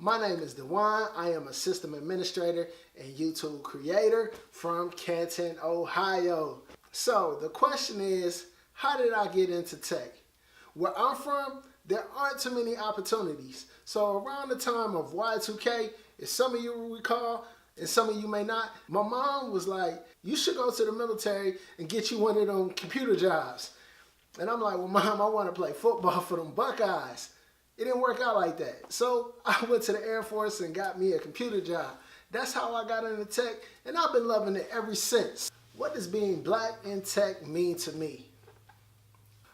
My name is Dewan. I am a system administrator and YouTube creator from Canton, Ohio. So the question is, how did I get into tech? Where I'm from, there aren't too many opportunities. So around the time of Y2K, as some of you will recall, and some of you may not, my mom was like, you should go to the military and get you one of them computer jobs. And I'm like, well, Mom, I want to play football for them Buckeyes. It didn't work out like that. So I went to the Air Force and got me a computer job. That's how I got into tech, and I've been loving it ever since. What does being black in tech mean to me?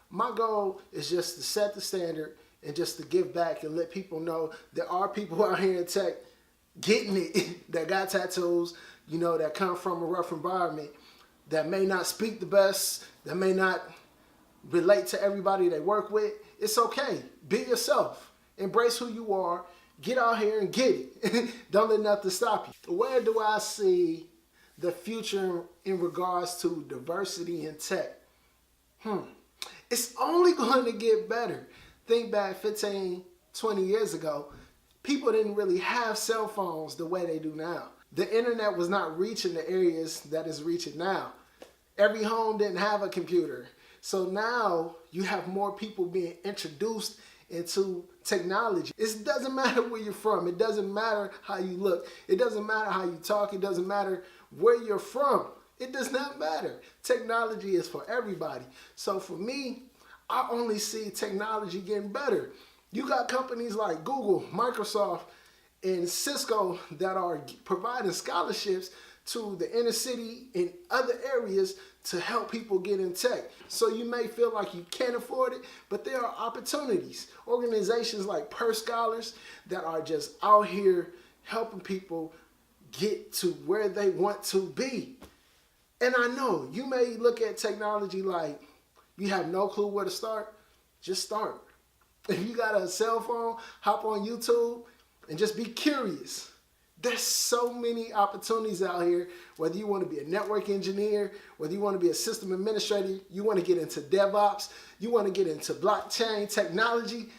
My goal is just to set the standard and just to give back and let people know there are people out here in tech getting it that got tattoos, you know, that come from a rough environment, that may not speak the best, that may not relate to everybody they work with. It's okay. Be yourself. Embrace who you are. Get out here and get it. Don't let nothing stop you. Where do I see the future in regards to diversity in tech? It's only going to get better. Think back 15, 20 years ago, people didn't really have cell phones the way they do now. The internet was not reaching the areas that it's reaching now. Every home didn't have a computer. So now you have more people being introduced into technology. It doesn't matter where you're from. It doesn't matter how you look. It doesn't matter how you talk. It doesn't matter where you're from. It does not matter. Technology is for everybody. So for me, I only see technology getting better. You got companies like Google, Microsoft, and Cisco that are providing scholarships to the inner city and other areas to help people get in tech. So you may feel like you can't afford it, but there are opportunities. Organizations like Purse Scholars that are just out here helping people get to where they want to be. And I know you may look at technology like you have no clue where to start. Just start. If you got a cell phone, hop on YouTube and just be curious. There's so many opportunities out here, whether you want to be a network engineer, whether you want to be a system administrator, you want to get into DevOps, you want to get into blockchain technology.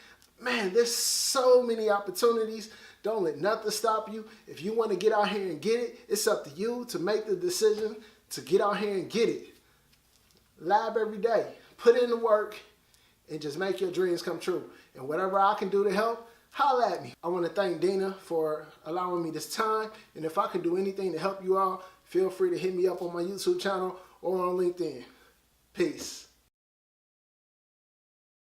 Man, there's so many opportunities. Don't let nothing stop you. If you want to get out here and get it, it's up to you to make the decision to get out here and get it. Lab every day. Put in the work and just make your dreams come true. And whatever I can do to help, holla at me. I want to thank Dina for allowing me this time. And if I can do anything to help you all, feel free to hit me up on my YouTube channel or on LinkedIn. Peace.